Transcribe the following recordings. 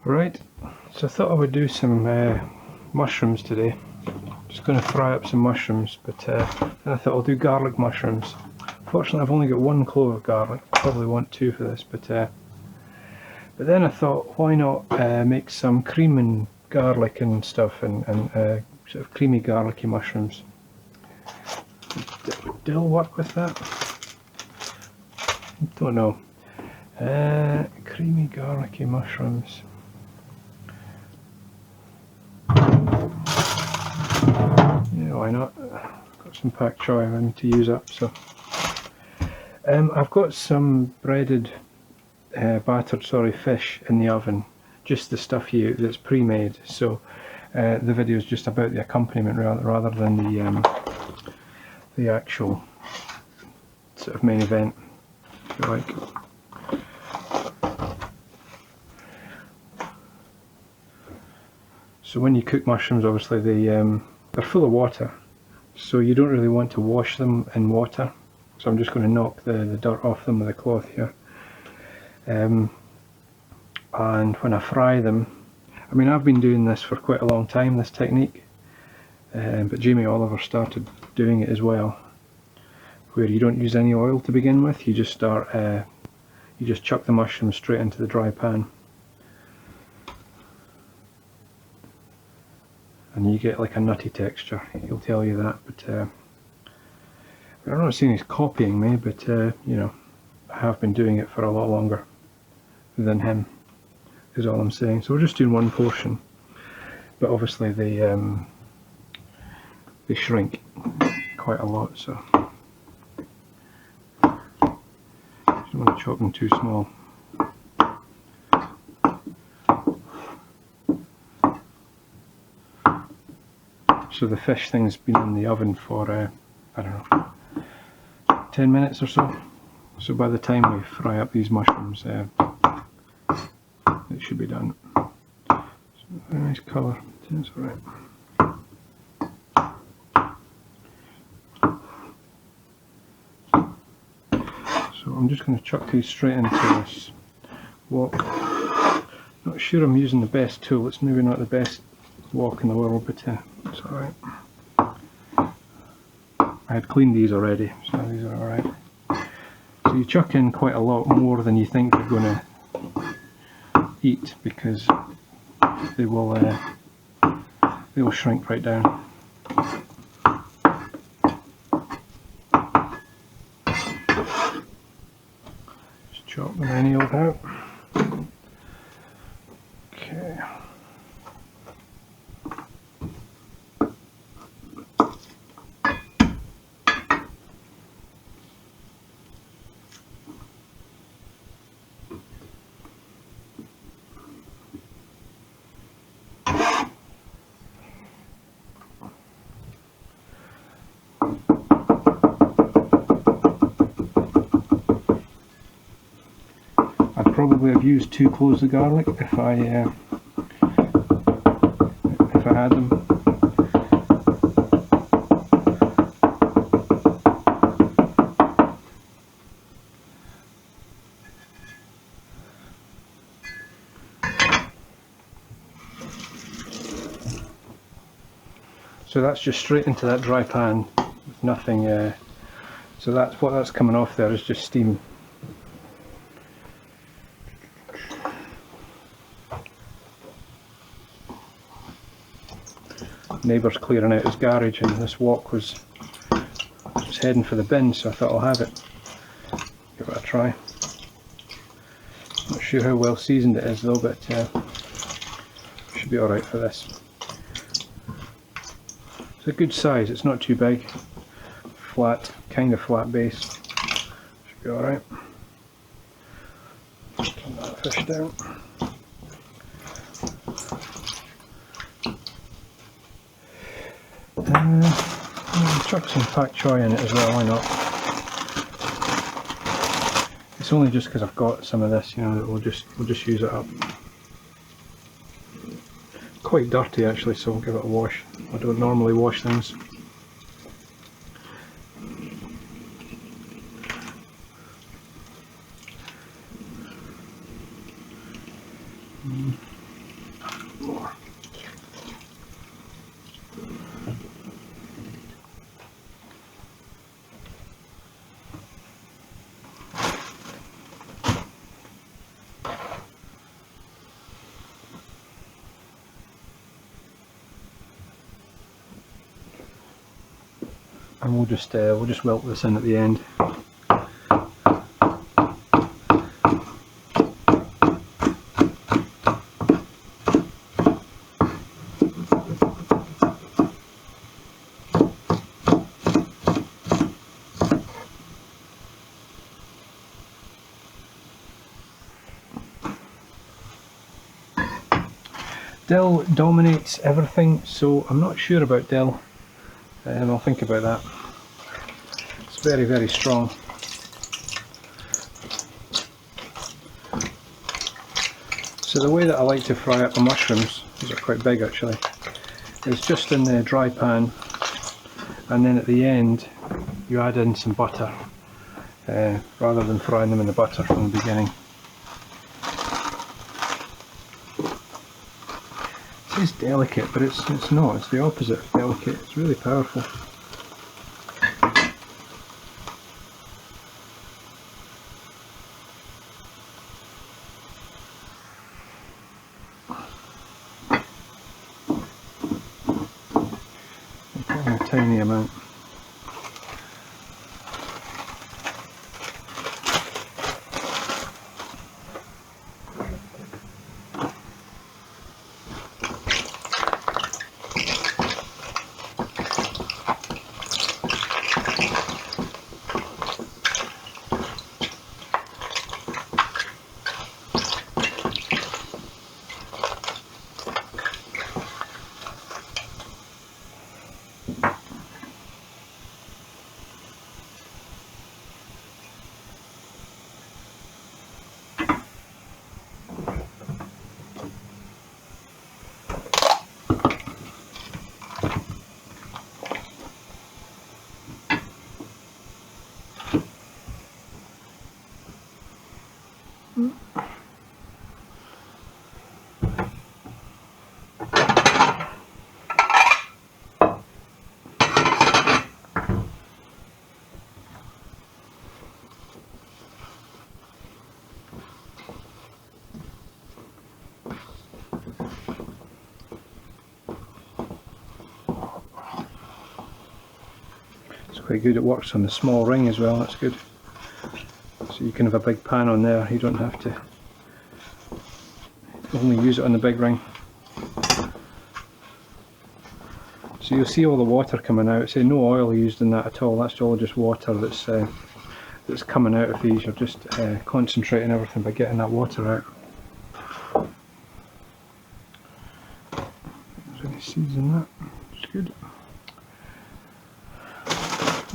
Right, so I thought I would do some mushrooms today. Just going to fry up some mushrooms, but then I thought I'll do garlic mushrooms. Fortunately I've only got one clove of garlic, probably want two for this, but then I thought why not make some cream and garlic and stuff and sort of creamy garlicky mushrooms. Would dill work with that? Don't know. Creamy garlicky mushrooms. Yeah, why not? Got some pak choi I need to use up, so I've got some breaded battered fish in the oven, just the stuff that's pre-made, so the video is just about the accompaniment rather than the actual sort of main event, if you like. So when you cook mushrooms, obviously they're full of water, so you don't really want to wash them in water. So I'm just going to knock the dirt off them with a cloth here. And when I fry them, I mean I've been doing this for quite a long time, this technique, but Jamie Oliver started doing it as well, where you don't use any oil to begin with, you just start, you just chuck the mushrooms straight into the dry pan. And you get like a nutty texture, he'll tell you that, but I'm not saying he's copying me, but you know, I have been doing it for a lot longer than him, is all I'm saying. So we're just doing one portion, but obviously they shrink quite a lot, so I don't want to chop them too small. So the fish thing's been in the oven for, I don't know, 10 minutes or so. So by the time we fry up these mushrooms, it should be done. So very nice colour, it's alright. So I'm just going to chuck these straight into this wok. Not sure I'm using the best tool, it's maybe not the best wok in the world, but it's alright. I had cleaned these already, so these are alright. So you chuck in quite a lot more than you think you're going to eat, because they will shrink right down. Just chop them any old out. Okay. I'd probably have used 2 cloves of garlic if I had them. So that's just straight into that dry pan with nothing, so that's what that's coming off there is just steam. Neighbour's clearing out his garage and this wok was heading for the bin, so I thought I'll have it. Give it a try. Not sure how well seasoned it is though, but should be alright for this. It's a good size, it's not too big. Flat, kind of flat base. Should be alright. Turn that fish down. Chuck some pak choi in it as well, why not? It's only just because I've got some of this, you know, that we'll just use it up. Quite dirty actually, so we'll give it a wash. I don't normally wash things. and we'll just wilt this in at the end. Dill dominates everything, so I'm not sure about dill. I'll think about that. It's very, very strong. So the way that I like to fry up the mushrooms, these are quite big actually, is just in the dry pan, and then at the end you add in some butter, rather than frying them in the butter from the beginning. It is delicate, but it's not. It's the opposite of delicate. It's really powerful. A tiny amount. Quite good. It works on the small ring as well, that's good. So you can have a big pan on there, you don't have to only use it on the big ring. So you'll see all the water coming out. Say no oil used in that at all, that's all just water that's coming out of these. You're just concentrating everything by getting that water out. There's any seeds in that, it's good.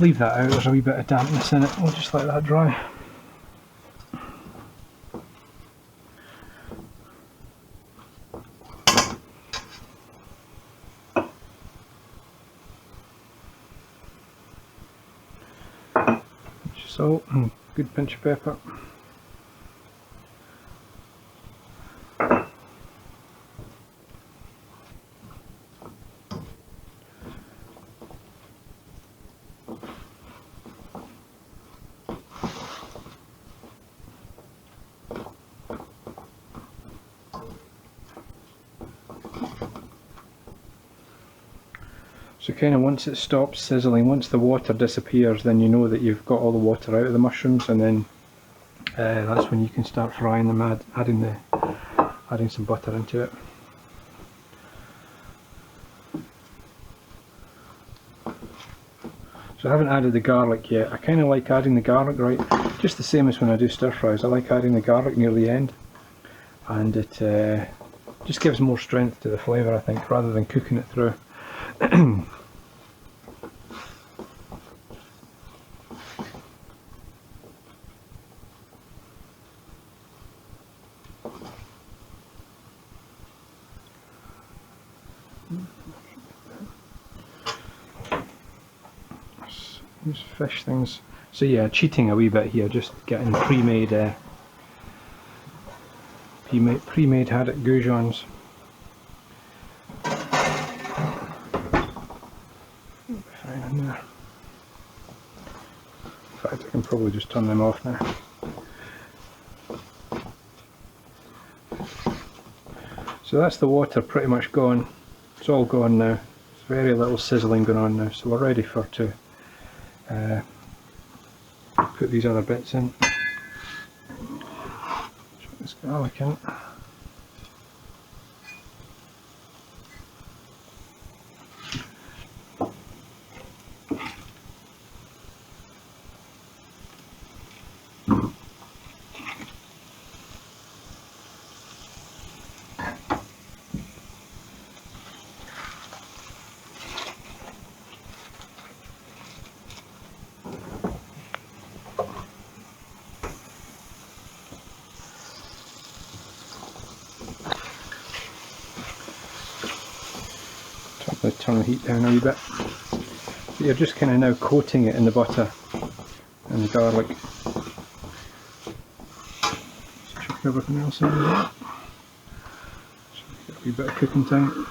Leave that out, there's a wee bit of dampness in it, we'll just let that dry. Pinch of salt and good pinch of pepper. So kind of once it stops sizzling, once the water disappears, then you know that you've got all the water out of the mushrooms, and then that's when you can start frying them, adding some butter into it. So I haven't added the garlic yet. I kind of like adding the garlic right, just the same as when I do stir fries. I like adding the garlic near the end, and it just gives more strength to the flavour, I think, rather than cooking it through. Just fish things. So yeah, cheating a wee bit here, just getting pre-made haddock goujons. Fine in there. In fact, I can probably just turn them off now. So that's the water pretty much gone. It's all gone now. There's very little sizzling going on now, so we're ready to put these other bits in. Chuck this garlic in. Turn the heat down a wee bit. So you're just kind of now coating it in the butter and the garlic. Chuck everything else in there. So get a wee bit of cooking time.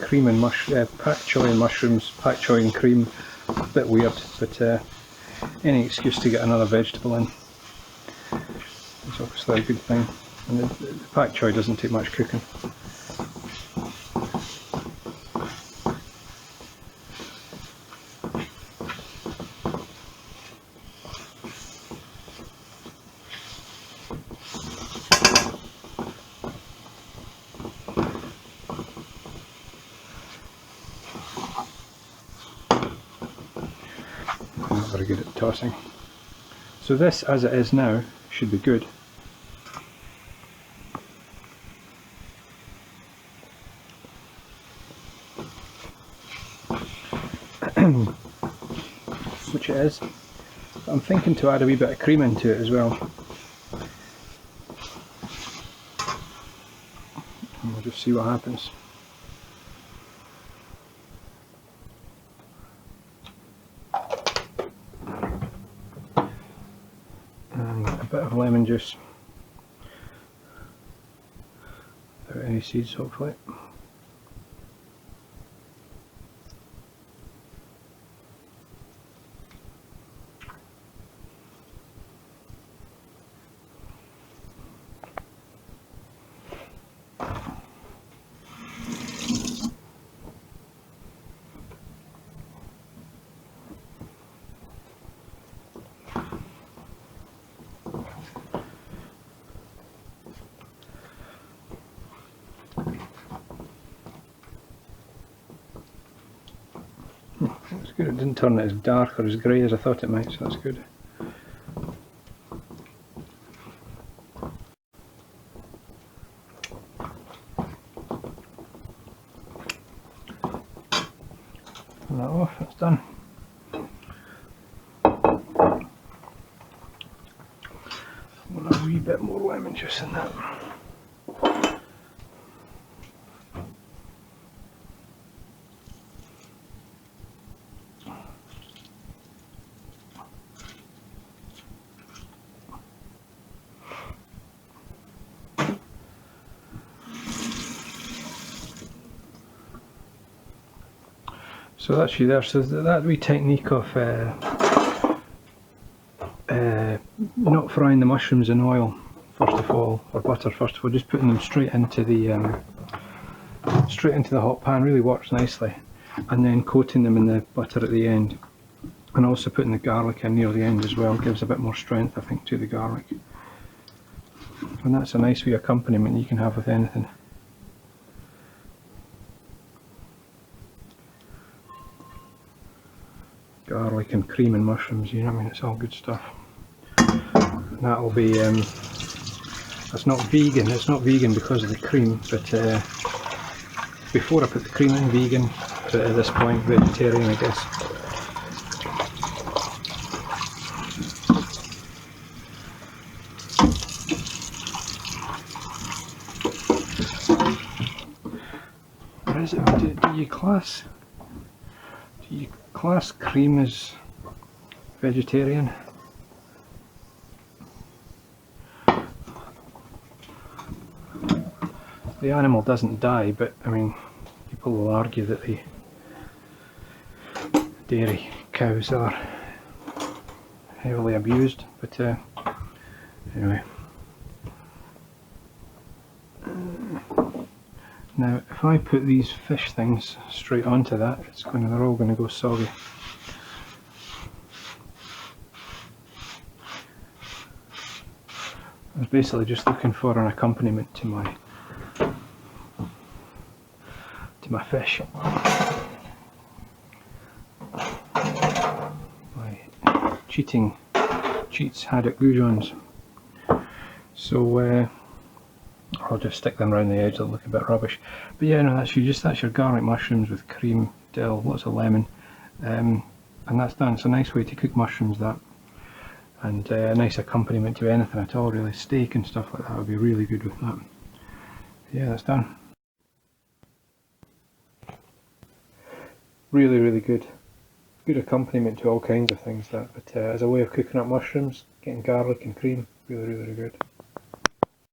Cream and pak choi and mushrooms, pak choi and cream, a bit weird, but any excuse to get another vegetable in is obviously a good thing. And the pak choi doesn't take much cooking. Very good at tossing. So this, as it is now, should be good. Which it is. I'm thinking to add a wee bit of cream into it as well. And we'll just see what happens. And a bit of lemon juice, without any seeds hopefully. That's good, it didn't turn it as dark or as grey as I thought it might, so that's good. Turn that off, that's done. Want a wee bit more lemon juice in that. So that's you there. So that wee technique of not frying the mushrooms in oil first of all, or butter first of all, just putting them straight into the hot pan really works nicely, and then coating them in the butter at the end, and also putting the garlic in near the end as well gives a bit more strength I think to the garlic, and that's a nice wee accompaniment you can have with anything. Garlic and cream and mushrooms, you know what I mean, it's all good stuff. And that'll be, it's not vegan because of the cream, but before I put the cream in, vegan, but at this point vegetarian I guess. What is it, do you class cream as vegetarian? the animal doesn't die, but I mean, people will argue that the dairy cows are heavily abused, but anyway. Now, if I put these fish things straight onto that, they're all going to go soggy. I was basically just looking for an accompaniment to my fish. My cheats haddock goujons. So I'll just stick them around the edge. They'll look a bit rubbish. But yeah, no, that's your garlic mushrooms with cream, dill, lots of lemon, and that's done. It's a nice way to cook mushrooms, that. And a nice accompaniment to anything at all, really. Steak and stuff like that would be really good with that. Yeah, that's done. Really, really good. Good accompaniment to all kinds of things, that. But as a way of cooking up mushrooms, getting garlic and cream, really, really good.